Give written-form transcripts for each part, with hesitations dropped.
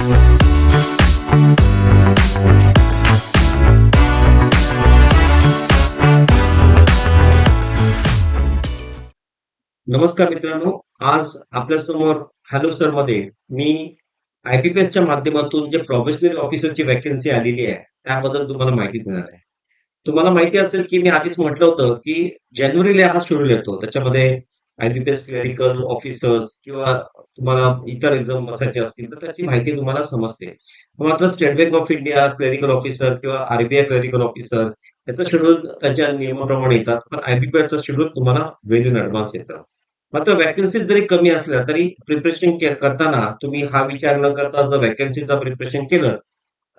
नमस्कार मित्रांनो. आज आपल्यासमोर हॅलो सर मध्ये मी आयबीपीएसच्या माध्यमातून जे प्रोबेशनरी ऑफिसरची वॅकन्सी आलेली आहे, त्याबद्दल तुम्हाला माहिती देणार आहे. तुम्हाला माहिती असेल की मी आधीच म्हटलं होतं की जानेवारीला हा शेड्यूल येतो. त्याच्यामध्ये आयबीपीएस क्लेरिकल ऑफिसर्स किंवा तुम्हाला इतर एक्झाम बसायचे असतील, तर त्याची माहिती तुम्हाला समजते. मात्र state bank of India clerical officer किंवा आरबीआय क्लेरिकल ऑफिसर याचं शेड्यूल त्यांच्या नियमाप्रमाणे येतात. पण आयबीपीएसचं शेड्यूल तुम्हाला वेल इन ॲडव्हान्स येतं. मात्र व्हॅकन्सीज जरी कमी असल्या तरी प्रिपरेशन करताना तुम्ही हा विचार न करता जर व्हॅकन्सीचं प्रिपरेशन केलं,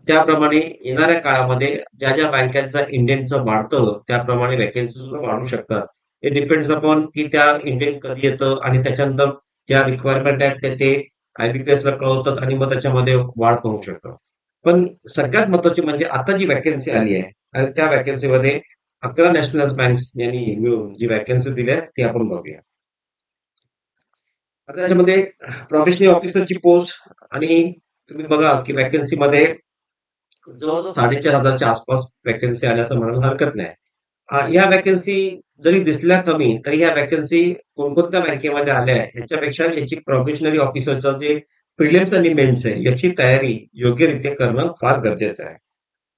त्याप्रमाणे येणाऱ्या काळामध्ये ज्या ज्या बँकांचा इंडेंटचं वाढतं त्याप्रमाणे व्हॅकन्सी सुद्धा वाढू शकतात. हे डिपेंड्स अपॉन की त्या इंडेंट कधी येतं आणि त्याच्यानंतर ज्या रिक्वायरमेंट आहेत ते आयबीपीएसला कळवतात आणि मग त्याच्यामध्ये वाढ पण होऊ शकतं. पण सगळ्यात महत्वाची म्हणजे आता जी व्हॅकन्सी आली आहे आणि त्या व्हॅकन्सीमध्ये 11 नॅशनल बँक्स यांनी मिळून जी व्हॅकन्सी दिल्या ती आपण बघूया. आता त्याच्यामध्ये प्रोबेशनरी ऑफिसरची पोस्ट आणि तुम्ही बघा की व्हॅकन्सीमध्ये जवळजवळ 4,500च्या आसपास व्हॅकन्सी आल्या असं म्हणायला हरकत नाही. या व्हॅकन्सी जरी दिसल्या कमी तरी ह्या व्हॅकन्सी कोणकोणत्या बँकेमध्ये आल्या आहे ह्याच्यापेक्षा याची प्रोबेशनरी ऑफिसरचं जे प्रिलिम्स आणि मेन्स आहे याची तयारी योग्यरीत्या करणं फार गरजेचं आहे.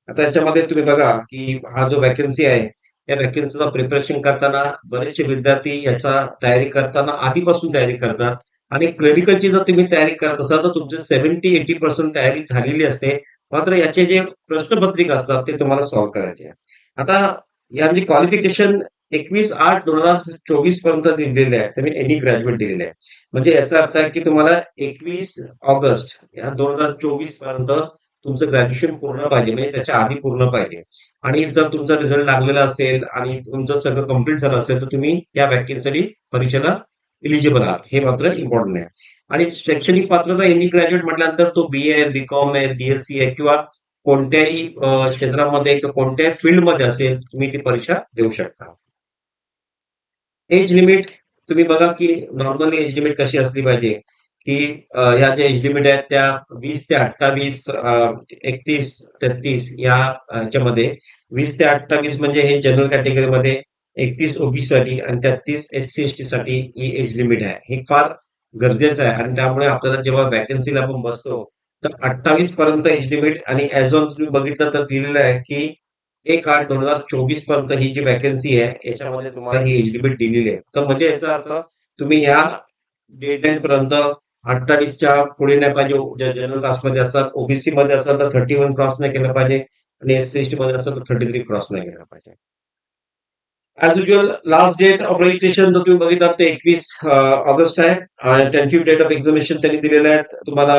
आता याच्यामध्ये तुम्ही बघा की हा जो व्हॅकन्सी आहे या व्हॅकन्सीचं प्रिपरेशन करताना बरेचसे विद्यार्थी याचा तयारी करताना आधीपासून तयारी करतात आणि क्लरिकलची जर तुम्ही तयारी करत असाल तर तुमची 70-80% तयारी झालेली असते. मात्र याचे जे प्रश्नपत्रिका असतात ते तुम्हाला सॉल्व्ह करायचे आहे. आता या म्हणजे क्वालिफिकेशन 21/8/2024 पर्यंत दिलेले आहे. तुम्ही एनी ग्रॅज्युएट दिलेले आहे. म्हणजे याचा अर्थ आहे की तुम्हाला 21 ऑगस्ट या 2024 पर्यंत तुमचं ग्रॅज्युएशन पूर्ण पाहिजे, म्हणजे त्याच्या आधी पूर्ण पाहिजे. आणि जर तुमचा रिझल्ट लागलेला असेल आणि तुमचं सगळं कंप्लीट झालं असेल तर तुम्ही या व्हॅकन्सीसाठी परीक्षेला इलिजिबल आहात. हे मात्र इम्पॉर्टंट आहे. आणि शैक्षणिक पात्रता एनी ग्रॅज्युएट म्हटल्यानंतर तो बी ए, बीकॉम आहे, बीएससी आहे किंवा कोणत्याही क्षेत्रामध्ये किंवा कोणत्याही फील्डमध्ये असेल तुम्ही ती परीक्षा देऊ शकता. एज लिमिट तुम्ही बघा की नॉर्मली एज लिमिट कशी असली पाहिजे की या ज्या एज लिमिट आहेत त्या 20 ते 28, 31-33 या ह्याच्यामध्ये 20 ते 28 म्हणजे हे जनरल कॅटेगरीमध्ये, 31 ओबीसी साठी आणि 33 एससी एसटी साठी ही एज लिमिट आहे. हे फार गरजेचं आहे आणि त्यामुळे आपल्याला जेव्हा व्हॅकन्सीला आपण बसतो तर 28 पर्यंत एज लिमिट आणि ऍज ऑन तुम्ही बघितलं तर दिलेलं आहे की 1/8/2024 पर्यंत ही जी व्हॅकन्सी आहे याच्यामध्ये तुम्हाला ही एज लिमिट दिलेली आहे. तर म्हणजे याचा अर्थ तुम्ही या डेडलाईन पर्यंत 28च्या पुढे नाही पाहिजे. ज्या जनरल कास्टमध्ये असतात, ओबीसी मध्ये असाल तर 31 क्रॉस नाही केलं पाहिजे आणि एससी एसटी मध्ये असेल तर 33 क्रॉस नाही केलं पाहिजे. As usual last date of registration जर तुम्ही बघितलात ते 21 ऑगस्ट आहे आणि टेंटेटिव्ह डेट ऑफ एक्झामिनेशन त्यांनी दिलेले आहेत तुम्हाला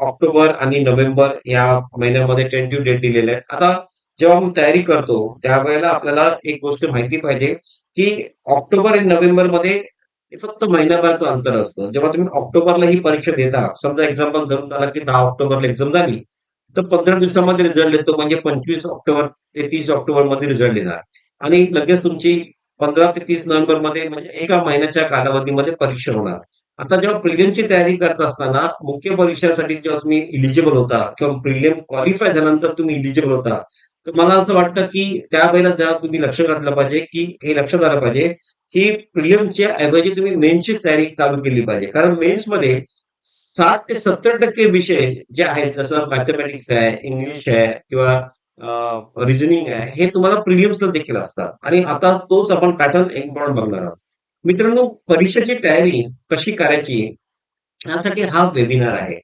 ऑक्टोबर आणि नोव्हेंबर या महिन्यामध्ये टेंटेटिव्ह डेट दिलेले आहेत. आता जेव्हा आपण तयारी करतो त्यावेळेला आपल्याला एक गोष्ट माहिती पाहिजे की ऑक्टोबर आणि नोव्हेंबर मध्ये फक्त महिनाभराचं अंतर असतं. जेव्हा तुम्ही ऑक्टोबरला ही परीक्षा देता, समजा एक्झाम्पल धरून चाला की 10 ऑक्टोबरला एक्झाम झाली, तर 15 दिवसामध्ये रिझल्ट येतो म्हणजे 25 ऑक्टोबर ते 30 ऑक्टोबर मध्ये रिझल्ट येणार आणि लगेच तुमची 15 ते 30 नोव्हेंबर मध्ये म्हणजे एका महिन्याच्या कालावधीमध्ये परीक्षा होणार. आता जेव्हा प्रिलिमची तयारी करत असताना मुख्य परीक्षेसाठी जेव्हा तुम्ही इलिजिबल होता किंवा प्रिलिम क्वालिफाय झाल्यानंतर तुम्ही इलिजिबल होता, तर मला असं वाटतं की त्यावेळेला जेव्हा तुम्ही लक्ष घातलं पाहिजे की हे लक्षात आलं पाहिजे की प्रिलिमच्या ऐवजी तुम्ही मेन्सची तयारी चालू केली पाहिजे. कारण मेन्समध्ये 60 ते 70% विषय जे आहेत जसं मॅथमॅटिक्स आहे, इंग्लिश आहे किंवा रिझनिंग आहे, हे तुम्हाला प्रिलिम्सला देखील असतात आणि आता तोच आपण पॅटर्न इम्पॉर्टंट बघणार आहोत. मित्रांनो, परीक्षेची तयारी कशी करायची यासाठी हा वेबिनार आहे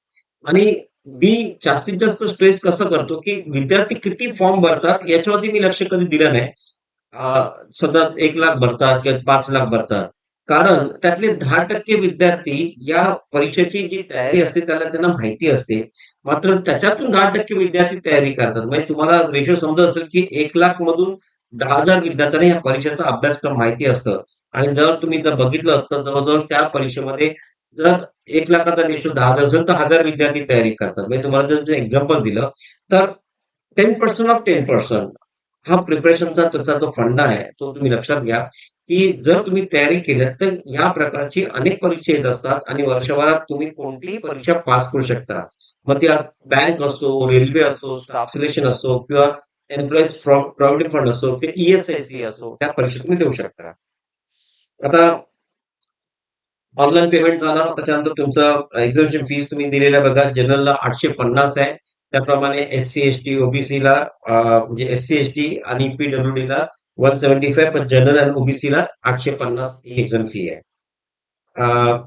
आणि मी जास्तीत जास्त स्ट्रेस कसं करतो की विद्यार्थी किती फॉर्म भरतात याच्यावरती मी लक्ष कधी दिलं नाही. सतत 1,00,000 भरतात किंवा 5,00,000 भरतात. कारण त्यातले 10% विद्यार्थी या परीक्षेची जी तयारी असते त्याला त्यांना माहिती असते. मात्र त्याच्यातून 10% विद्यार्थी तयारी करतात. म्हणजे तुम्हाला रेशो समजत असेल की 1,00,000 मधून 10,000 विद्यार्थ्यांना या परीक्षेचा अभ्यासक्रम माहिती असतं आणि जर तुम्ही जर बघितलं तर जवळ त्या परीक्षेमध्ये जर 1,00,000चा रेशो 10,000 असेल तर 1,000 विद्यार्थी तयारी करतात. म्हणजे तुम्हाला जर एक्झाम्पल दिलं तर 10% ऑफ 10% हा प्रिपरेशनचा त्याचा जो फंडा आहे तो तुम्ही लक्षात घ्या की जर तुम्ही तयारी केली तर या प्रकारची अनेक परीक्षा येत असतात आणि वर्षभरात तुम्ही कोणतीही परीक्षा पास करू शकता. मग त्या बँक असो, रेल्वे असो, स्टाफ सिलेक्शन असो किंवा एम्प्लॉईज प्रॉव्हिडंट फंड असो किंवा ESIC असो, त्या परीक्षा तुम्ही देऊ शकता. आता ऑनलाईन पेमेंट झाला, त्याच्यानंतर तुमचं एक्झामिनेशन फीस तुम्ही दिलेल्या बघा. जनरलला 850 आहे. त्याप्रमाणे एस-सी, एस-टी, ओबीसीला म्हणजे एस-सी, एस-टी आणि पीडब्ल्यूडीला 175, पण जनरल आणि ओबीसीला 850 ही एक्झाम फी आहे.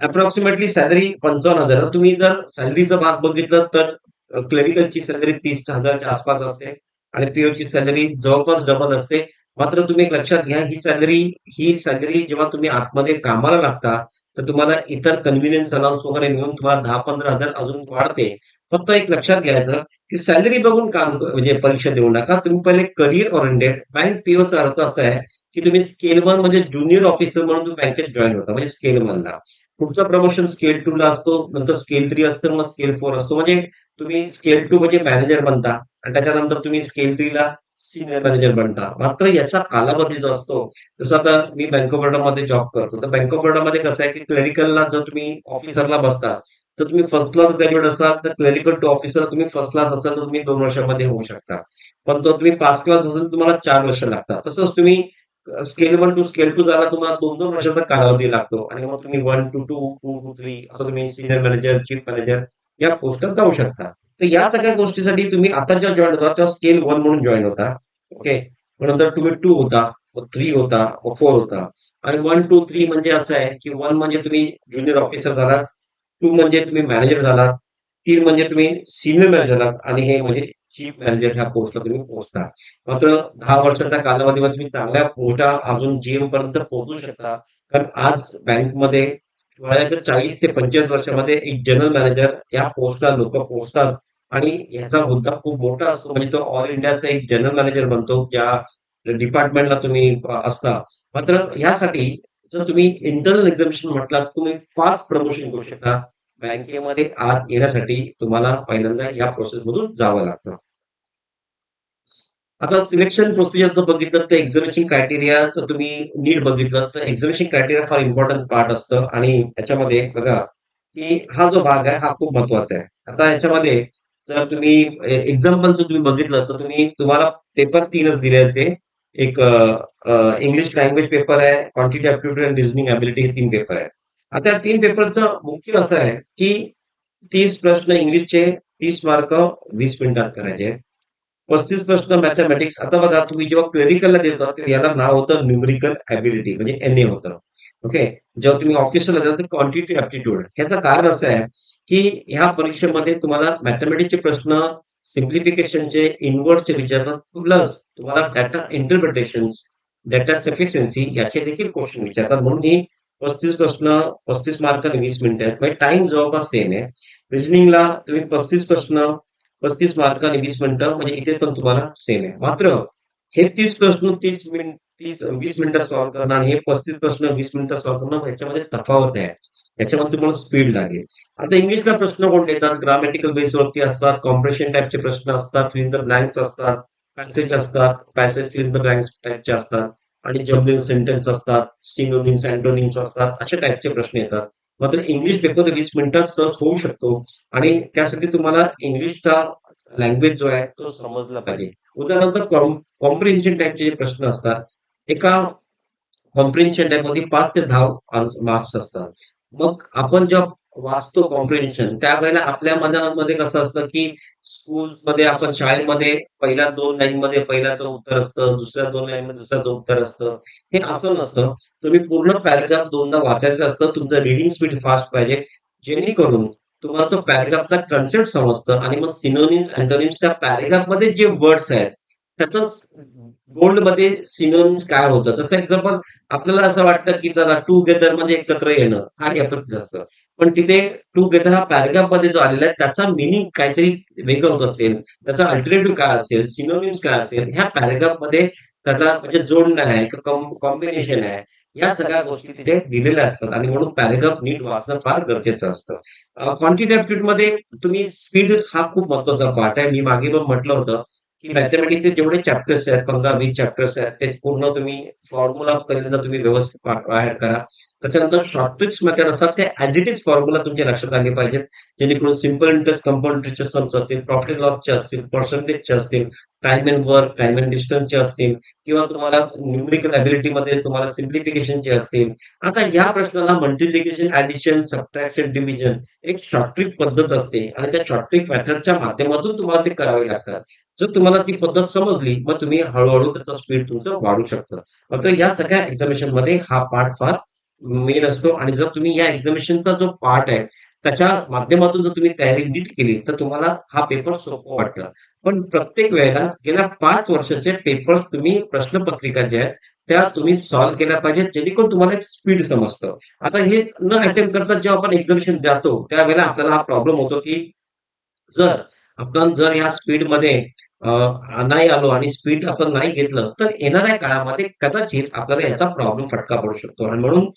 Approximately salary 55,000. तुम्ही जर सॅलरीचा भाग बघितलं तर क्लरिकलची सॅलरी 30,000च्या आसपास असते आणि पीओची सॅलरी जवळपास डबल असते. मात्र तुम्ही एक लक्षात घ्या, ही सॅलरी जेव्हा तुम्ही आतमध्ये कामाला लागता, तर तुम्हाला इतर कन्व्हिनियन्स अलाउन्स वगैरे मिळून तुम्हाला 10-15,000 अजून वाढते. फक्त एक लक्षात घ्यायचं, की सॅलरी बघून म्हणजे परीक्षा देऊ नका. तुम्ही पहिले करियर ओरिएंटेड बँक पीओचा अर्थ असा आहे, की तुम्ही स्केल 1 म्हणजे ज्युनियर ऑफिसर म्हणून तुम्ही बँकेत जॉइन होता, म्हणजे स्केल 1 ला. पुढचा प्रमोशन स्केल 2 ला असतो, नंतर स्केल 3 असतं, मग स्केल 4 असतो. म्हणजे तुम्ही स्केल 2 म्हणजे मॅनेजर बनता आणि त्याच्यानंतर तुम्ही स्केल 3 ला सीनियर मॅनेजर बनता. मात्र याचा कालावधी जो असतो, जसं आता मी बँक ऑफ बरोडामध्ये जॉब करतो. तर बँक ऑफ बरोडामध्ये कसं आहे, की क्लरिकलला जर तुम्ही ऑफिसरला बसता, तर तुम्ही फर्स्ट क्लास ग्रॅज्युएट असाल, तर क्लरिकल टू ऑफिसर तुम्ही फर्स्ट क्लास असाल, तर तुम्ही 2 वर्षामध्ये होऊ शकता. पण तो तुम्ही 5 क्लास असेल, तुम्हाला 4 वर्ष लागतात. तसंच तुम्ही स्केल 1 टू स्केल 2 जायला तुम्हाला 2-2 वर्षाचा कालावधी लागतो आणि मग तुम्ही 1 टू 2, 2 टू 3 असं तुम्ही सीनियर मॅनेजर, चीफ मॅनेजर या पोस्टवर जाऊ शकता. तर या सगळ्या गोष्टीसाठी तुम्ही आता जेव्हा जॉइन होता, तेव्हा स्केल 1 म्हणून जॉइन होता. ओके. मग नंतर तुम्ही 2 होता, मग 3 होता, मग 4 होता. आणि 1, 2, 3 म्हणजे असं आहे, की 1 म्हणजे तुम्ही ज्युनियर ऑफिसर झालात, 2 म्हणजे तुम्ही मॅनेजर झालात, 3 म्हणजे तुम्ही सीनियर मॅनेजर झालात आणि हे म्हणजे चीफ मॅनेजर ह्या पोस्टला तुम्ही पोहोचता. मात्र 10 वर्षाच्या कालावधीमध्ये तुम्ही चांगल्या मोठ्या अजून जीएम पर्यंत पोहोचू शकता. कारण आज बँकमध्ये वयाच्या 40 ते 45 वर्षामध्ये एक जनरल मॅनेजर या पोस्टला लोकं पोहोचतात आणि ह्याचा मुद्दा खूप मोठा असतो. म्हणजे तो ऑल इंडियाचा एक जनरल मॅनेजर बनतो, ज्या डिपार्टमेंटला तुम्ही असता. मात्र ह्यासाठी जर तुम्ही इंटरनल एक्झामिनेशन म्हटलात, तुम्ही फास्ट प्रमोशन करू शकता. बँकेमध्ये आत येण्यासाठी तुम्हाला पहिल्यांदा या प्रोसेसमधून जावं लागतं. आता सिलेक्शन प्रोसिजर जर बघितलं तर एक्झामिनेशन क्रायटेरियाचं तुम्ही नीट बघितलं तर एक्झामिनेशन क्रायटेरिया फार इम्पॉर्टंट पार्ट असतं आणि याच्यामध्ये बघा, की हा जो भाग आहे हा खूप महत्वाचा आहे. आता याच्यामध्ये जर तुम्ही एक्झाम्पल जर तुम्ही बघितलं तर तुम्हाला पेपर 3च दिले होते. एक इंग्लिश लँग्वेज पेपर आहे, क्वांटिटी ॲप्टिट्यूड आणि रिझनिंग एबिलिटी हे 3 पेपर आहेत. आता या 3 पेपरचं मुख्य असं आहे, की 30 प्रश्न इंग्लिशचे 30 मार्क 20 मिनिटात करायचे. 35 प्रश्न मॅथमॅटिक्स. आता बघा तुम्ही जेव्हा क्लेरिकलला देता तेव्हा याला नाव होतं न्यूमेरिकल ॲबिलिटी म्हणजे NA होतं. ओके. जेव्हा तुम्ही ऑफिसरला जाता तर क्वांटिटी ॲप्टिट्यूड. ह्याचं कारण असं आहे, की ह्या परीक्षेमध्ये तुम्हाला मॅथमॅटिक्सचे प्रश्न सिम्प्लिफिकेशनचे, इन्व्हर्सचे विचारतात प्लस तुम्हाला डाटा इंटरप्रिटेशन्स, डाटा सफिशियन्सी याचे देखील क्वेश्चन विचारतात. म्हणून ही 35 प्रश्न 35 मार्क आणि 20 मिनिटं आहेत. म्हणजे टाईम जवळपास सेम आहे. रिझनिंगला तुम्ही 35 प्रश्न 35 मार्क आणि 20 मिनिटं म्हणजे इथे पण तुम्हाला सेम आहे. मात्र हे 30 प्रश्न 20 मिनिटात सॉल्व्ह करणं आणि हे 35 प्रश्न 20 मिनिटात सॉल्व्ह करणं ह्याच्यामध्ये तफावत आहे. याच्यामध्ये तुम्हाला स्पीड लागेल. आता इंग्लिशला प्रश्न कोण देतात? ग्रामॅटिकल बेसवरती असतात, कॉम्प्रिहेन्शन टाइपचे प्रश्न असतात, फिल इन द ब्लँक्स असतात, पॅसेज असतात, passage fill in the blanks टाइपचे असतात आणि जम्बलिंग सेंटेन्स असतात, सिनोनिम्स, अँटोनिम्स असतात, अशा टाइपचे प्रश्न येतात. मात्र इंग्लिश पेपर 20 मिनिटात सहज होऊ शकतो आणि त्यासाठी तुम्हाला इंग्लिशचा लँग्वेज जो आहे तो समजला पाहिजे. उदाहरणार्थ कॉम्प्रिहेन्शन टाइपचे जे प्रश्न असतात, एका कॉम्प्रिहेन्शन टाइपमध्ये 5 ते 10 मार्क्स असतात. मग आपण जेव्हा वाचतो कॉम्प्रिहेन्शन त्यावेळेला आपल्या मनामध्ये कसं असतं, की स्कूल्समध्ये आपण शाळेमध्ये पहिल्या 2 लाईनमध्ये पहिल्याचं उत्तर असतं, दुसऱ्या 2 लाईनमध्ये दुसऱ्याचं उत्तर असतं. हे असं नसतं. तुम्ही पूर्ण पॅराग्राफ 2दा वाचायचं असतं. तुमचं रीडिंग स्पीड फास्ट पाहिजे. जेणेकरून तुम्हाला तो पॅराग्राफचा कन्सेप्ट समजतं आणि मग सिनोनिम्स, अँटोनिम्स त्या पॅराग्राफमध्ये जे वर्ड्स आहेत, त्याचं बोल्डमध्ये सिनोनिम्स काय होतं. तसं एक्झाम्पल आपल्याला असं वाटतं, की चला टुगेदर म्हणजे एकत्र येणं, हा याच्यातच असतं. पण तिथे टुगेदर हा पॅराग्राफमध्ये जो आलेला आहे, त्याचा मीनिंग काहीतरी वेगळं होत असेल, त्याचा अल्टरनेटिव्ह काय असेल, सिनोनिम्स काय असेल, ह्या पॅराग्राफमध्ये त्याचा म्हणजे जोडणं आहे किंवा कॉम्बिनेशन आहे. या सगळ्या गोष्टी तिथे दिलेल्या असतात आणि म्हणून पॅराग्राफ नीट वाचणं फार गरजेचं असतं. क्वांटिटी ॲप्टिट्यूडमध्ये तुम्ही स्पीड हा खूप महत्वाचा पार्ट आहे. मी मागे पण म्हटलं होतं, की मॅथेमॅटिक्सचे जेवढे चॅप्टर्स आहेत, 15-20 चॅप्टर्स आहेत, ते पूर्ण तुम्ही फॉर्म्युला पहिल्यांदा तुम्ही व्यवस्थित बाहेर करा. त्याच्यानंतर शॉर्ट ट्रिक्स मेथड असतात ते ॲज इट इज फॉर्म्युला तुमच्या लक्षात आले पाहिजेत. जेणेकरून सिंपल इंटरेस्ट, कंपाऊंड इंटरेस्टचे सम्स असतील, प्रॉफिट अँड लॉसचे असतील, पर्सेंटेजचे असतील, time and work, time and डिस्टन्सचे असतील किंवा तुम्हाला न्यूमेरिकल एबिलिटीमध्ये तुम्हाला सिम्प्लिफिकेशनचे असतील. आता या प्रश्नाला मल्टिप्लिकेशन, ॲडिशन, सबट्रॅक्शन, डिव्हिजन एक शॉर्ट ट्रिक पद्धत असते आणि त्या शॉर्ट ट्रिक मेथडच्या माध्यमातून तुम्हाला ते करावे लागतात. जर तुम्हाला ती पद्धत समजली, मग तुम्ही हळू त्याचा स्पीड तुमचं वाढू शकतं. मात्र या सगळ्या एक्झामिनेशनमध्ये हा पार्ट फार मेन असतो आणि जर तुम्ही या एक्झामिनेशनचा जो पार्ट आहे, त्याच्या माध्यमातून जर तुम्ही तयारी नीट केली, तर तुम्हाला हा पेपर सोपं वाटतं. पण प्रत्येक वेळेला गेल्या 5 वर्षाचे पेपर्स तुम्ही प्रश्नपत्रिका ज्या आहेत, त्या तुम्ही सॉल्व्ह केल्या पाहिजेत, जेणेकरून तुम्हाला एक स्पीड समजतं. आता हे न अटेम्प्ट करता जेव्हा आपण एक्झामिनेशन जातो, त्यावेळेला आपल्याला हा प्रॉब्लेम होतो, की जर आपण जर ह्या स्पीडमध्ये अ, नाही आलो आणि स्पीड आपण नाही घेतलं, तर येणाऱ्या काळामध्ये कदाचित आपल्याला याचा प्रॉब्लेम फटका पडू शकतो आणि म्हणून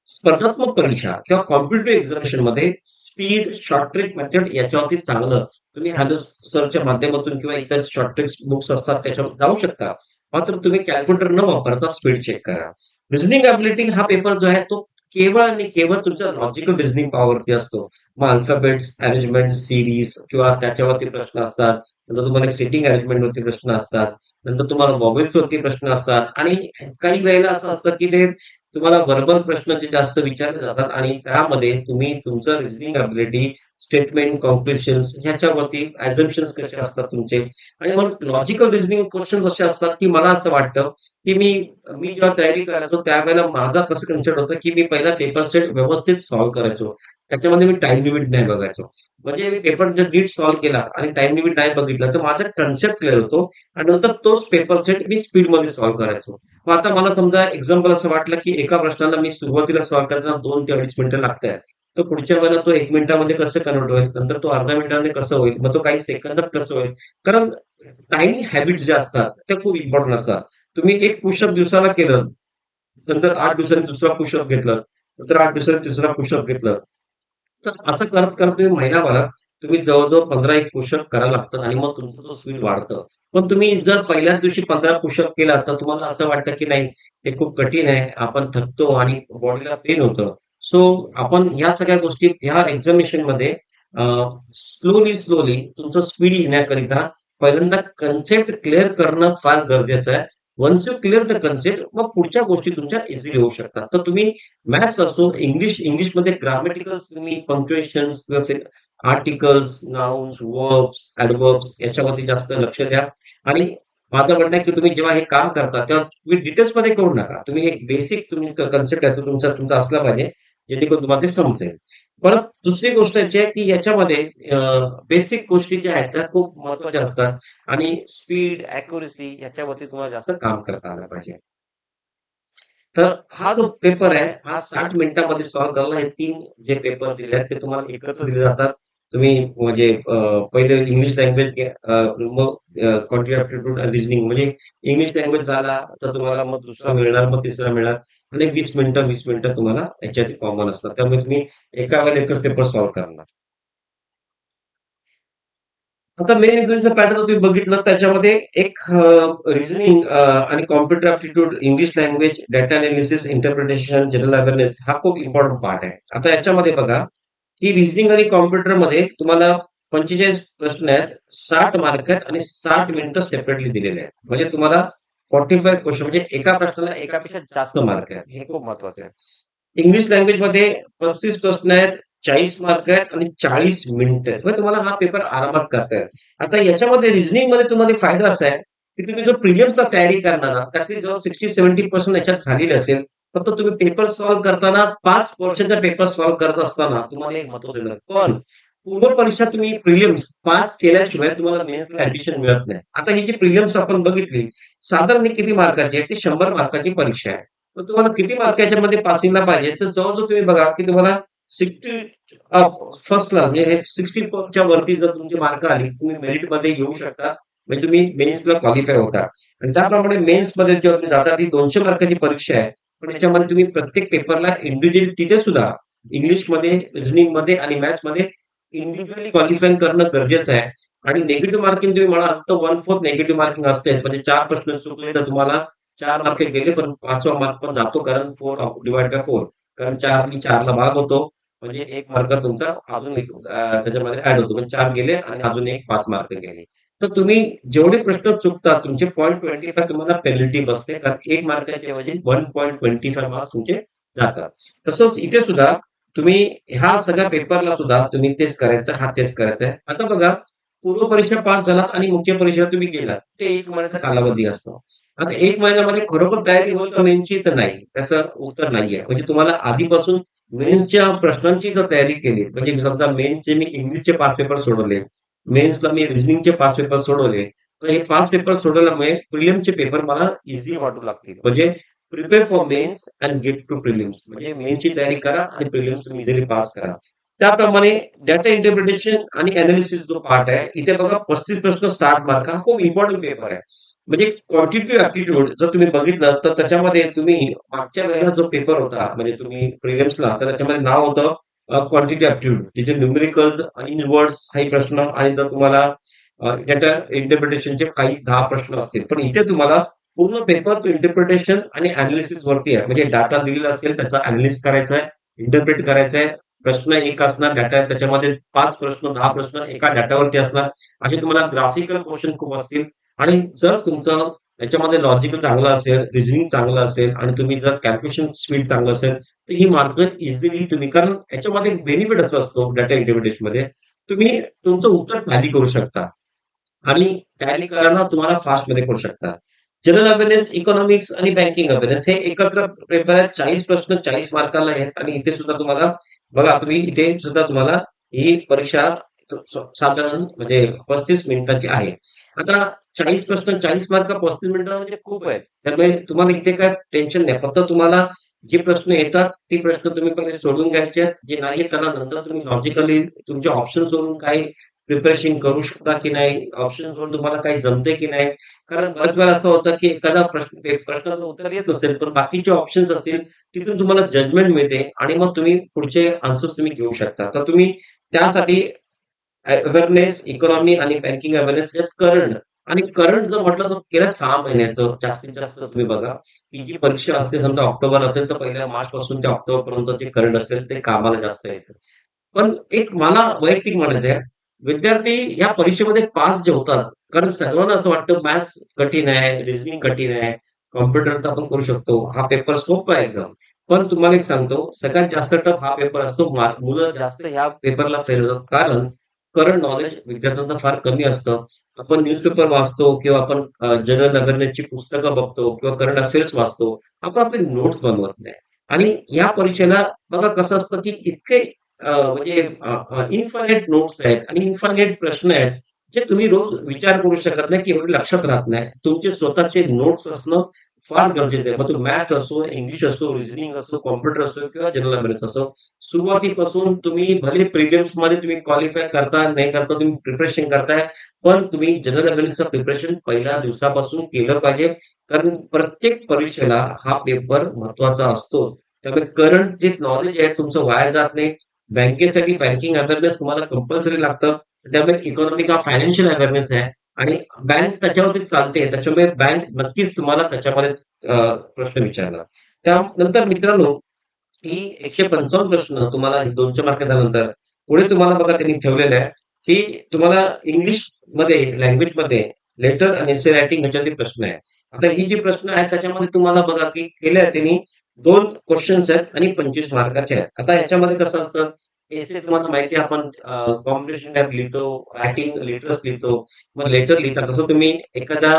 स्पर्धात्मक परीक्षा किंवा कॉम्पिटिटिव्ह एक्झामिनेशनमध्ये स्पीड, शॉर्ट ट्रिक मेथड याच्यावरती चांगलं तुम्ही हॅलो सरच्या माध्यमातून किंवा इतर शॉर्ट ट्रिक्स बुक्स असतात त्याच्यावर जाऊ शकता. मात्र तुम्ही कॅल्क्युलेटर न वापरता स्पीड चेक करा. रिझनिंग एबिलिटी हा पेपर जो आहे तो केवळ आणि केवळ तुमच्या लॉजिकल रिझनिंग पॉवरती असतो. मग अल्फाबेट्स, अरेंजमेंट, सीरीज किंवा त्याच्यावरती प्रश्न असतात. नंतर तुम्हाला सिटिंग अरेंजमेंटवरती प्रश्न असतात. नंतर तुम्हाला व्हॉवेल्सवरती प्रश्न असतात आणि काही वेळेला असं असतं की ते तुम्हाला व्हर्बल प्रश्न जे जास्त विचारले जातात आणि त्यामध्ये तुम्ही तुमचं रिझनिंग एबिलिटी, स्टेटमेंट, कन्क्लुजन्स ह्याच्यावरती अझम्पशन्स कसे असतात तुमचे आणि मग लॉजिकल रिझनिंग क्वेश्चन्स असे असतात, की मला असं वाटतं, की मी मी जेव्हा तयारी करायचो त्यावेळेला माझा कसं कन्सेप्ट होतं, की मी पहिला पेपर सेट व्यवस्थित सॉल्व्ह करायचो. त्याच्यामध्ये मी टाईम लिमिट नाही बघायचो. म्हणजे मी पेपर जर नीट सॉल्व्ह केला आणि टाईम लिमिट नाही बघितलं, तर माझा कन्सेप्ट क्लिअर होतो आणि नंतर तोच पेपर सेट मी स्पीडमध्ये सॉल्व्ह करायचो. मग आता मला समजा एक्झाम्पल असं वाटलं, की एका प्रश्नाला मी सुरुवातीला सॉल्व्ह करताना 2 ते 2.5 मिनिटं लागतायत. तर पुढच्या वेळेला तो 1 मिनिटामध्ये कसं कन्व्हर्ट होईल, नंतर तो अर्ध्या मिनिटामध्ये कसं होईल, मग तो काही सेकंदात कसं होईल. कारण टायनी हॅबिट्स ज्या असतात, त्या खूप इम्पोर्टंट असतात. तुम्ही एक पुशअप दिवसाला केलं, नंतर 8 दिवसांनी दुसरा पुशअप घेतलं, नंतर 8 दिवसांनी तिसरा पुशअप घेतलं. तर असं करत तुम्ही महिनाभरात तुम्ही जवळ-जवळ 15 एक पुशअप करायला लागतात आणि मग तुमचं तो स्पीड वाढतं. पण तुम्ही जर पहिल्याच दिवशी 15 पुशअप केला, तर तुम्हाला असं वाटतं की नाही हे खूप कठीण आहे. आपण थकतो आणि बॉडीला पेन होतं. सो आपण ह्या सगळ्या गोष्टी ह्या एक्झामिनेशनमध्ये स्लोली तुमचं स्पीड येण्याकरिता पहिल्यांदा कन्सेप्ट क्लिअर करणं फार गरजेचं आहे. Once you clear the concept मग पुढच्या गोष्टी तुमच्या इझिली होऊ शकतात. तर तुम्ही मॅथ्स असो, इंग्लिशमध्ये ग्रामॅटिकल्स तुम्ही पंक्च्युएशन्स किंवा आर्टिकल्स, नाउन्स, वर्ब्स, ॲडव्हर्ब्स याच्यावरती जास्त लक्ष द्या आणि माझं म्हणणं आहे की तुम्ही जेव्हा हे काम करता तेव्हा तुम्ही डिटेल्समध्ये करू नका. तुम्ही एक बेसिक तुम्ही कन्सेप्ट आहे तो तुमचा तुमचा असला पाहिजे, जेणेकरून तुम्हाला ते समजेल. परत दुसरी गोष्ट याची आहे की याच्यामध्ये बेसिक गोष्टी ज्या आहेत त्या खूप महत्त्वाच्या असतात आणि स्पीड, ॲक्युरसी याच्यावरती तुम्हाला जास्त काम करता आलं पाहिजे. तर हा जो पेपर आहे, हा 60 मिनिटांमध्ये सॉल्व्ह करायला हे 3 जे पेपर दिले आहेत, ते तुम्हाला एकत्र दिले जातात. तुम्ही म्हणजे पहिले इंग्लिश लँग्वेज घ्या, मग क्वांटिटी एप्टिट्यूड आणि रिझनिंग म्हणजे इंग्लिश लँग्वेज झाला, तर तुम्हाला मग दुसरा मिळणार, मग तिसरा मिळणार आणि 20 मिनिटं तुम्हाला याच्यात कॉमन असतात. त्यामुळे तुम्ही एका वेळेला एकच पेपर सॉल्व्ह करणार. आता मेन एक्झामचा पॅटर्न तुम्ही बघितलं त्याच्यामध्ये एक रिझनिंग आणि computer aptitude, English language, data analysis, interpretation, general awareness हा खूप इम्पोर्टंट पार्ट आहे. आता याच्यामध्ये बघा, की रिझनिंग आणि कॉम्प्युटरमध्ये तुम्हाला 45 प्रश्न आहेत, 60 मार्क आहेत आणि 60 मिनिटं सेपरेटली दिलेले आहेत. म्हणजे तुम्हाला 45 क्वेश्चन म्हणजे एका प्रश्नाला एकापेक्षा जास्त मार्क आहेत. हे खूप महत्वाचं आहे. इंग्लिश लँग्वेजमध्ये 35 प्रश्न आहेत, 40 मार्क आहेत आणि 40 मिनिटं आहेत. म्हणजे तुम्हाला हा पेपर आरामात करता येईल. आता याच्यामध्ये रिझनिंगमध्ये तुम्हाला फायदा असा आहे, की तुम्ही जो प्रिलिम्सला तयारी करणार ना, त्यातली जवळ 60-70% याच्यात झालेली असेल. फक्त तुम्ही पेपर सॉल्व्ह करताना 5 पोर्शनचा पेपर सॉल्व्ह करत असताना तुम्हाला एक महत्त्व दिलं. पण पूर्ण परीक्षा तुम्ही प्रिलिम्स पास केल्याशिवाय तुम्हाला मेन्सला ॲडमिशन मिळत नाही. आता ही जी प्रिलिम्स आपण बघितली, साधारण ही किती मार्काची आहे? ती 100 मार्काची परीक्षा आहे. तर तुम्हाला किती मार्क याच्यामध्ये पासिंगला पाहिजे? तर जवळ-जवळ तुम्ही बघा, की तुम्हाला 60 फर्स्टला म्हणजे हे 60च्या वरती जर तुमची मार्क आली, तुम्ही मेरिटमध्ये येऊ शकता. म्हणजे तुम्ही मेन्सला क्वालिफाय होता. आणि त्याप्रमाणे मेन्समध्ये जेव्हा तुम्ही जाता ती 200 मार्काची परीक्षा आहे. पण याच्यामध्ये तुम्ही प्रत्येक पेपरला इंडिव्हिज्युअली तिथे सुद्धा इंग्लिशमध्ये, रिझनिंगमध्ये आणि मॅथ्समध्ये इंडिव्हिज्युअली क्वालिफाय करणं गरजेचं आहे. आणि निगेटिव्ह मार्किंग तुम्ही म्हणाल तर 1/4 निगेटिव्ह मार्किंग असते. म्हणजे 4 प्रश्न चुकले तर तुम्हाला 4 मार्क गेले, पण 5वा मार्क पण जातो कारण 4 डिव्हाइड बाय 4. कारण 4 आणि 4ला भाग होतो. म्हणजे 1 मार्क तुमचा अजून एक त्याच्यामध्ये ऍड होतो. म्हणजे 4 गेले आणि अजून एक 5 मार्क गेले. तर तुम्ही जेवढे प्रश्न चुकतात तुमचे 0.25 तुम्हाला पेनल्टी बसते. कारण 1 मार्काच्या ऐवजी 1.25 मार्क्स तुमचे जातात. तसंच इथे सुद्धा तुम्ही ह्या सगळ्या पेपरला सुद्धा तुम्ही तेच करायचं, हा तेच करायचा आहे. आता बघा, पूर्व परीक्षा पास झालात आणि मुख्य परीक्षा तुम्ही गेलात. ते 1 महिन्याचा कालावधी असतो. आता 1 महिन्यामध्ये खरोखर तयारी होईल का मेन्सची? तर नाही. त्याचं उत्तर नाहीये. म्हणजे तुम्हाला आधीपासून मेन्सच्या प्रश्नांची जर तयारी केली, म्हणजे समजा मेन्सचे मी इंग्लिशचे 5 पेपर सोडवले, मेन्सला मी रिझनिंगचे 5 पेपर सोडवले, तर हे 5 पेपर सोडवल्यामुळे प्रिलिम्सचे पेपर मला ईझी वाटू लागतील. म्हणजे prepare for mains and get to prelims. म्हणजे मेन्सची तयारी करा आणि प्रिलिम्स तुम्ही इझिली पास करा. त्याप्रमाणे डाटा इंटरप्रिटेशन आणि एनालिसिस जो पार्ट आहे, इथे बघा 35 प्रश्न 60 मार्क हा खूप इम्पॉर्टंट पेपर आहे. म्हणजे क्वांटिटेटिव्ह ॲप्टिट्यूड जर तुम्ही बघितलं तर त्याच्यामध्ये तुम्ही मागच्या वेळेला जो पेपर होता म्हणजे तुम्ही प्रिलिम्सला तर त्याच्यामध्ये नाव होतं क्वांटिटेटिव्ह ॲप्टिट्यूड. तिथे न्यूमेरिकल्स आणि वर्ड्स काही प्रश्न आणि जर तुम्हाला डेटा इंटरप्रिटेशनचे काही 10 प्रश्न असतील. पण इथे तुम्हाला पूर्ण पेपर तो इंटरप्रिटेशन आणि एनालिसिस वरती आहे. म्हणजे डाटा दिलेला असेल त्याचा एनालिसिस करायचा आहे, इंटरप्रेट करायचं आहे. प्रश्न एक असणार डाटा त्याच्यामध्ये 5 प्रश्न, 10 प्रश्न एका डाटावरती असणार. असे तुम्हाला ग्राफिकल क्वेश्चन खूप असतील. आणि जर तुमचं याच्यामध्ये लॉजिकल चांगलं असेल, रिझनिंग चांगलं असेल आणि तुम्ही जर कॅल्क्युलेशन स्पीड चांगलं असेल, तर ही मार्क इझिली तुम्ही कारण याच्यामध्ये एक बेनिफिट असा असतो डाटा इंटरप्रिटेशनमध्ये, तुम्ही तुमचं उत्तर टॅली करू शकता आणि टॅली करायला तुम्हाला फास्टमध्ये करू शकता. जनरल अवेअरनेस, इकॉनॉमिक्स आणि बँकिंग अवेअरनेस हे एकत्र पेपर आहेत. 40 प्रश्न 40 मार्काला आहेत आणि इथे सुद्धा तुम्हाला बघा तुम्ही इथे सुद्धा तुम्हाला ही परीक्षा साधारण म्हणजे 35 मिनिटाची आहे. आता 40 प्रश्न 40 मार्क 35 मिनिटं म्हणजे खूप आहे. त्यामुळे तुम्हाला इथे काय टेन्शन नाही. फक्त तुम्हाला जे प्रश्न येतात, ते प्रश्न तुम्ही पहिले सोडवून घ्यायचे आहेत. जे नाही त्याला नंतर तुम्ही लॉजिकली तुमच्या ऑप्शन्स वरून काही प्रिपरेशन करू शकता की नाही, ऑप्शन्स वरून तुम्हाला काही जमतंय की नाही. कारण बऱ्याच वेळा असं होतं की एखादा प्रश्नाचं उत्तर येत नसेल, पण बाकीचे ऑप्शन्स असतील, तिथून तुम्हाला जजमेंट मिळते आणि मग तुम्ही पुढचे आन्सर्स तुम्ही घेऊ शकता. तर तुम्ही त्यासाठी अवेअरनेस, इकॉनॉमी आणि बँकिंग अवेअरनेस यात करंट आणि करंट जर म्हटलं तर गेल्या 6 महिन्याचं जास्तीत जास्त तुम्ही बघा, ही जी परीक्षा असते समजा ऑक्टोबर असेल तर पहिल्या मार्चपासून ते ऑक्टोबरपर्यंत जे करंट असेल ते कामाला जास्त येतं. पण एक मला वैयक्तिक म्हणायचं आहे, विद्यार्थी या परीक्षेमध्ये पास जे होतात, कारण सर्वांना असं वाटतं मॅथ्स कठीण आहे, रिझनिंग कठीण आहे, कॉम्प्युटर तर आपण करू शकतो. हा पेपर सोपा आहे एकदम. पण तुम्हाला एक सांगतो, सगळ्यात जास्त टफ हा पेपर असतो. मुलं जास्त ह्या पेपरला फेल होतात. कारण करंट नॉलेज विद्यार्थ्यांचं फार कमी असतं. आपण न्यूजपेपर वाचतो किंवा आपण जनरल अवेअरनेसची पुस्तकं बघतो किंवा करंट अफेअर्स वाचतो. आपण आपले नोट्स बनवत नाही. आणि या परीक्षेला बघा कसं असतं, की इतके म्हणजे इन्फायनाईट नोट्स आहेत आणि इन्फायनाईट प्रश्न आहेत, जे तुम्ही रोज विचार करू शकत नाही, की एवढे लक्षात राहत नाही. तुमचे स्वतःचे नोट्स असणं फार गरजेचं आहे. मग तो मॅथ्स असो, इंग्लिश असो, रिझनिंग असो, कॉम्प्युटर असो किंवा जनरल अवेअरनेस असो. सुरुवातीपासून तुम्ही भले प्रिलिम्समध्ये तुम्ही क्वालिफाय करता, नाही करता, तुम्ही प्रिपरेशन करताय, पण तुम्ही जनरल अवेअरनेसचं प्रिपरेशन पहिल्या दिवसापासून केलं पाहिजे. कारण प्रत्येक परीक्षेला हा पेपर महत्त्वाचा असतो. त्यामुळे करंट जे नॉलेज आहे तुमचं वाया जात नाही. बँकेसाठी बँकिंग अवेअरनेस तुम्हाला कंपल्सरी लागतं. त्यामुळे इकॉनॉमिक हा फायनान्शियल अवेअरनेस आहे आणि बँक त्याच्यावरती चालते. त्याच्यामुळे बँक नक्कीच तुम्हाला त्याच्यामध्ये प्रश्न विचारणार. त्यानंतर मित्रांनो, ही 155 प्रश्न तुम्हाला 200 मार्क झाल्यानंतर पुढे तुम्हाला बघा त्यांनी ठेवलेलं आहे, की तुम्हाला इंग्लिशमध्ये, लँग्वेजमध्ये लेटर आणि एसे रायटिंग ह्याच्यावरती प्रश्न आहे. आता ही जी प्रश्न आहेत त्याच्यामध्ये तुम्हाला बघा, की केले आहेत त्यांनी 2 क्वेशन्स आहेत आणि 25 मार्काचे आहेत. आता ह्याच्यामध्ये कसं असतं, एसे तुम्हाला माहिती आहे आपण कॉम्पिटिशन टाइप लिहितो, रायटिंग लेटर्स लिहितो. मग लेटर लिहिता तसं तुम्ही एखाद्या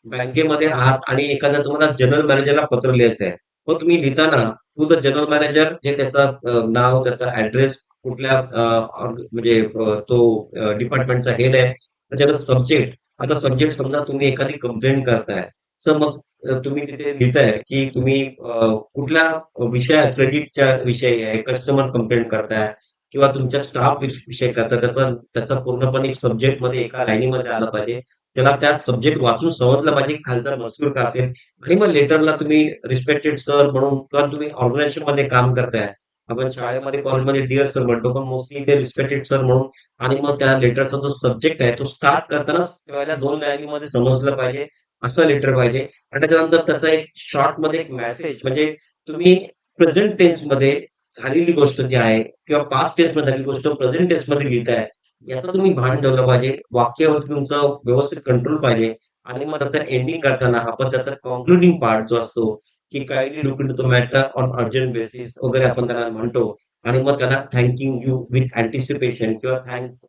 बँकेमध्ये आहात आणि एखाद्या तुम्हाला जनरल मॅनेजरला पत्र लिहायचं आहे. मग तुम्ही लिहिताना टू द जनरल मॅनेजर जे त्याचं नाव, त्याचा ॲड्रेस, कुठल्या म्हणजे तो डिपार्टमेंटचा हेड आहे. त्याच्यानंतर सब्जेक्ट. आता सब्जेक्ट समजा तुम्ही एखादी कंप्लेंट करताय. तर मग तुम्ही तिथे लिहिताय, की तुम्ही कुठल्या क्रेडिटच्या विषयी आहे, कस्टमर कंप्लेंट करताय किंवा तुमच्या स्टाफ विषयी करताय. त्याचा त्याचा पूर्णपणे एक सब्जेक्टमध्ये एका लाईनीमध्ये आलं पाहिजे. त्याला त्या सब्जेक्ट वाचून समजलं पाहिजे, की खालचा मजकूर काय असेल आणि मग लेटरला तुम्ही रिस्पेक्टेड सर म्हणून किंवा तुम्ही ऑर्गनायझेशनमध्ये काम करताय. आपण शाळेमध्ये, कॉलेजमध्ये डिअर सर म्हणतो, पण मोस्टली ते रिस्पेक्टेड सर म्हणून आणि मग त्या लेटरचा जो सब्जेक्ट आहे, तो स्टार्ट करतानाच पहिल्या 2 लाईनीमध्ये समजलं पाहिजे, असं लेटर पाहिजे आणि त्याच्यानंतर त्याचा एक शॉर्टमध्ये एक मेसेज म्हणजे तुम्ही प्रेझेंट टेन्स मध्ये झालेली गोष्ट जी आहे किंवा पास्ट टेन्स मध्ये झालेली गोष्ट प्रेझेंट टेन्स मध्ये लिहिताय, याचं तुम्ही भान ठेवलं पाहिजे. वाक्यावरती तुमचं व्यवस्थित कंट्रोल पाहिजे आणि मग त्याचं एंडिंग करताना आपण त्याचा कन्क्लुडिंग पार्ट जो असतो, की kindly look into the matter on urgent basis वगैरे आपण त्याला म्हणतो आणि मग त्याला थँकिंग यू विथ अँटिसिपेशन किंवा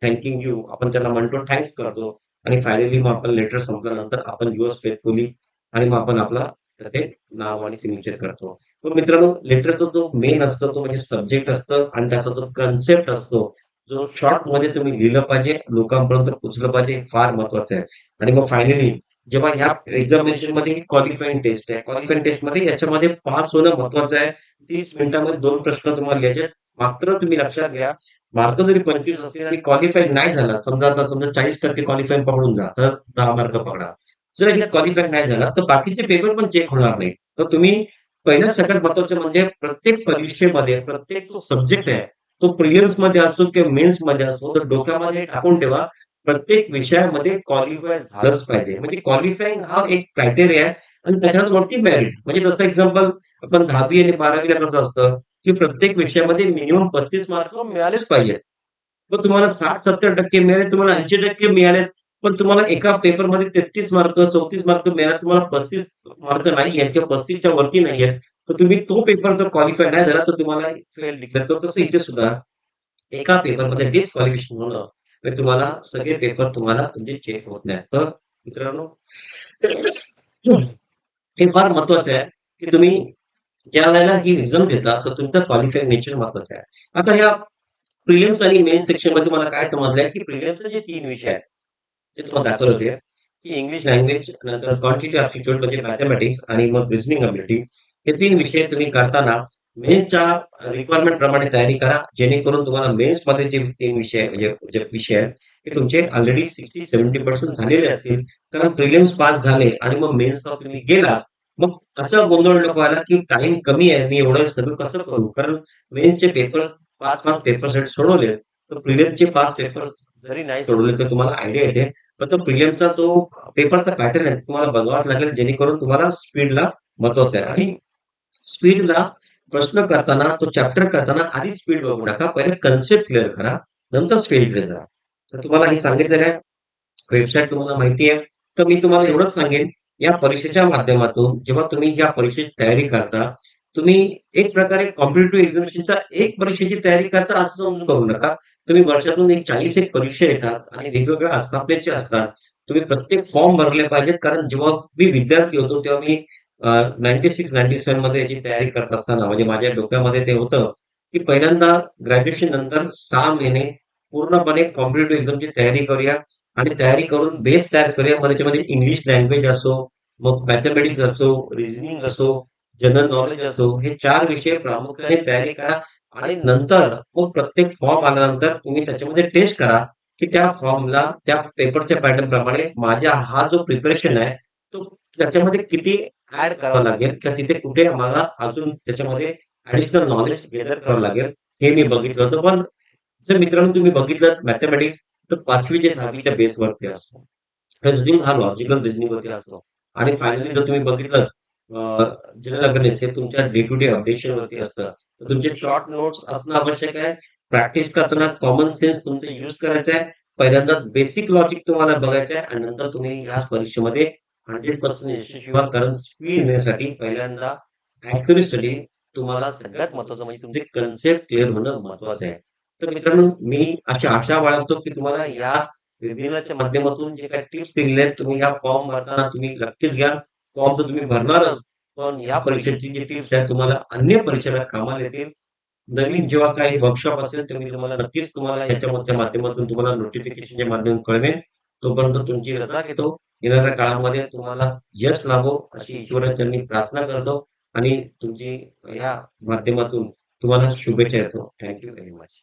थँकिंग यू आपण त्याला म्हणतो, थँक्स करतो आणि फायनली मग आपण लेटर संपल्यानंतर आपण युअर्स फेथफुली आणि मग आपण आपला ते नाव आणि सिग्नेचर करतो. पण मित्रांनो, लेटरचा जो मेन असतो तो म्हणजे सब्जेक्ट असतं आणि त्याचा जो कन्सेप्ट असतो, जो शॉर्टमध्ये तुम्ही लिहिलं पाहिजे, लोकांपर्यंत पोहोचलं पाहिजे, हे फार महत्वाचं आहे. आणि मग फायनली जेव्हा ह्या एक्झामिनेशनमध्ये क्वालिफाईंग टेस्ट आहे. क्वालिफाईंग टेस्टमध्ये याच्यामध्ये पास होणं महत्वाचं आहे. 30 मिनिटांमध्ये 2 प्रश्न तुम्हाला लिहायचे आहेत. मात्र तुम्ही लक्षात घ्या, मार्क जरी 25 असतील आणि क्वालिफाय नाही झाला, समजा आता समजा 40% क्वालिफाय पकडून जा, तर 10 मार्क पकडा. जर ह्याच्यात क्वालिफाय नाही झाला, तर बाकीचे पेपर पण चेक होणार नाही. तर तुम्ही पहिलं सगळ्यात महत्वाचं म्हणजे प्रत्येक परीक्षेमध्ये प्रत्येक जो सब्जेक्ट आहे, तो प्रिलिम्समध्ये असो किंवा मेन्समध्ये असो, तर डोक्यामध्ये टाकून ठेवा, प्रत्येक विषयामध्ये क्वालिफाय झालंच पाहिजे. म्हणजे क्वालिफाईंग हा एक क्रायटेरिया आहे आणि त्याच्यावरती मेरिट. म्हणजे जसं एक्झाम्पल आपण 10वी आणि 12वी ला कसं असतं, की प्रत्येक विषयामध्ये मिनिमम 35 मार्क मिळालेच पाहिजेत. मग तुम्हाला 60-70% मिळाले, तुम्हाला 80% मिळालेत, पण तुम्हाला एका पेपरमध्ये 33 मार्क, 34 मार्क मिळाले, तुम्हाला 35 मार्क नाही आहेत किंवा 35च्या वरती नाही आहेत, तर तुम्ही तो पेपर जर क्वालिफाय नाही झाला, तर तुम्हाला फेल डिक्लेअर करतो. तसं इथे सुद्धा एका पेपरमध्ये डिस्क्वालिफिकेशन होणं, म्हणजे तुम्हाला सगळे पेपर तुम्हाला तुमचे चेक होत नाही. तर मित्रांनो, हे फार महत्वाचं आहे, की तुम्ही ज्यावेळेला ही एक्झाम देता, तर तुमचं क्वालिफाईंग नेचर महत्वाचं आहे. आता ह्या प्रिलिम्स आणि मेन सेक्शनमध्ये तुम्हाला काय समजलंय, की प्रिलिम्सचे जे 3 विषय आहेत, ते तुम्हाला दाखवले होते, की इंग्लिश लँग्वेज, नंतर क्वांटिटी ॲप्टिट्यूड म्हणजे मॅथेमॅटिक्स आणि मग रिझनिंग एबिलिटी. हे 3 विषय तुम्ही करताना मेन्सच्या रिक्वायरमेंट प्रमाणे तयारी करा, जेणेकरून तुम्हाला मेन्समध्ये जे 3 विषय म्हणजे जे विषय आहेत, ते तुमचे ऑलरेडी 60-70% झालेले असतील. कारण प्रिलिम्स पास झाले आणि मग मेन्सला तुम्ही गेलात, मग असा गोंधळ नको व्हायला, की टाईम कमी आहे, मी एवढं सगळं कसं करू? कारण मेन्सचे पेपर 5 मार्क पेपर सोडवले, तर प्रिलिम्सचे 5 पेपर जरी नाही सोडवले, तर तुम्हाला आयडिया येते. पण तो प्रिलिम्सचा जो पेपरचा पॅटर्न आहे, तुम्हाला बघावाच लागेल, जेणेकरून तुम्हाला स्पीडला महत्वाचं आहे. आणि स्पीडला प्रश्न करताना, तो चॅप्टर करताना आधी स्पीड बघू नका. पहिले कन्सेप्ट क्लिअर करा, नंतर स्पीडकडे जा. तर तुम्हाला हे सांगितलेलं आहे. वेबसाईट तुम्हाला माहिती आहे. तर मी तुम्हाला एवढंच सांगेन, या परीक्षेच्या माध्यमातून जेव्हा तुम्ही या परीक्षेची तयारी करता, तुम्ही एक प्रकारे कॉम्पिटिटिव्ह एक्झामिनेशनच्या एक परीक्षेची तयारी करता असं समजून करू नका. तुम्ही वर्षातून एक 40 एक परीक्षा येतात आणि वेगवेगळ्या आस्थापनेचे असतात. तुम्ही प्रत्येक फॉर्म भरले पाहिजेत. कारण जेव्हा मी विद्यार्थी होतो, तेव्हा मी 96-97 मध्ये याची तयारी करत असताना म्हणजे माझ्या डोक्यामध्ये ते होतं, की पहिल्यांदा ग्रॅज्युएशन नंतर 6 महिने पूर्णपणे कॉम्पिटिटिव्ह एक्झामची तयारी करूया आणि तयारी करून बेस तयार करूया. मग त्याच्यामध्ये इंग्लिश लँग्वेज असो, मग मॅथेमॅटिक्स असो, रिझनिंग असो, जनरल नॉलेज असो, हे 4 विषय प्रामुख्याने तयारी करा आणि नंतर मग प्रत्येक फॉर्म आल्यानंतर तुम्ही त्याच्यामध्ये टेस्ट करा, की त्या फॉर्मला त्या पेपरच्या पॅटर्न प्रमाणे माझा हा जो प्रिपरेशन आहे, तो त्याच्यामध्ये किती ॲड करावं लागेल किंवा तिथे कुठे मला अजून त्याच्यामध्ये ॲडिशनल नॉलेज गेदर करावं लागेल, हे मी बघितलं होतं. पण जर मित्रांनो तुम्ही बघितलं मॅथेमॅटिक्स तर 5वी ते 10वीच्या बेसवरती असतो. रिझनिंग हा लॉजिकल रिझनिंगवरती असतो आणि फायनली जर तुम्ही बघितलं जनरल अवेअरनेस हे तुमच्या डे टू डे अपडेशनवरती असतं. तर तुमचे शॉर्ट नोट्स असणं आवश्यक आहे. प्रॅक्टिस करताना कॉमन सेन्स तुमचा यूज करायचा आहे. पहिल्यांदा बेसिक लॉजिक तुम्हाला बघायचं आहे आणि नंतर तुम्ही या परीक्षेमध्ये 100% यशस्वी व्हा. कारण स्पीड येण्यासाठी पहिल्यांदा ॲक्युरेसिटी तुम्हाला सगळ्यात महत्त्वाचं म्हणजे तुमचे कन्सेप्ट क्लिअर होणं महत्त्वाचं आहे. तर मित्रांनो, मी अशी आशा बाळगतो, की तुम्हाला या वेबिनारच्या माध्यमातून जे काही टिप्स दिलेले आहेत, तुम्ही या फॉर्म भरताना तुम्ही नक्कीच घ्या. फॉर्म तर तुम्ही भरणारच, पण या परीक्षेची जी टिप्स आहेत, तुम्हाला अन्य परीक्षेला कामाला येतील. नवीन जेव्हा काही वर्कशॉप असेल, तर मी तुम्हाला नक्कीच तुम्हाला याच्या माध्यमातून तुम्हाला नोटिफिकेशनच्या माध्यमातून कळवेन. तोपर्यंत तुमची रजा घेतो. येणाऱ्या काळामध्ये तुम्हाला यश लाभो, अशी ईश्वराचरणी प्रार्थना करतो आणि तुमची या माध्यमातून तुम्हाला शुभेच्छा देतो. Thank you very much.